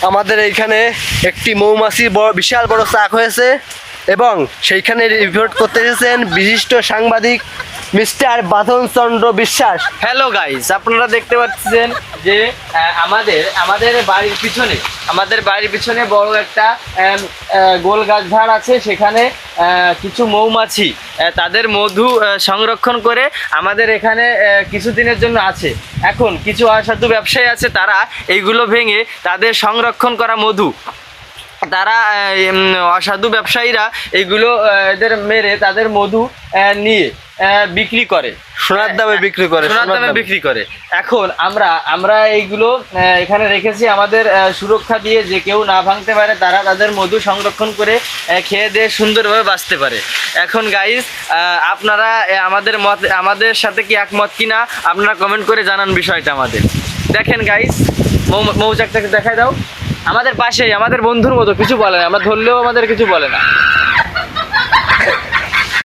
আমাদের এইখানে একটি মৌমাছির বিশাল বড় চাক হয়েছে এবং সেইখানে রিপোর্ট করতে এসেছেন বিশিষ্ট সাংবাদিক মিস্টার বাঁধন চন্দ্র বিশ্বাস। হ্যালো গাইস, আপনারা দেখতে পাচ্ছেন যে আমাদের বাড়ির পিছনে বড় একটা গোল গাছঝাড় আছে। সেখানে কিছু মৌমাছি তাদের মধু সংরক্ষণ করে আমাদের এখানে কিছুদিনের জন্য আছে। এখন কিছু অসাধু ব্যবসায়ী আছে, তারা এইগুলো ভেঙে তাদের সংরক্ষণ করা মধু, তারা অসাধু ব্যবসায়ীরা এইগুলো এদের মেরে তাদের মধু নিয়ে বিক্রি করে, সোনার দামে বিক্রি করে। এখন আমরা এইগুলো এখানে রেখেছি আমাদের সুরক্ষা দিয়ে, যে কেউ না ভাঙতে পারে, তারা তাদের মধু সংরক্ষণ করে খেয়ে দিয়ে সুন্দরভাবে বাঁচতে পারে। এখন গাইস, আপনারা আমাদের সাথে কি একমত কিনা আপনারা কমেন্ট করে জানান বিষয়টা আমাদের। দেখেন গাইস, মৌচাকটাকে দেখাই দাও। আমাদের পাশেই, আমাদের বন্ধুর মতো, কিছু বলে না, আমরা ধরলেও আমাদের কিছু বলে না।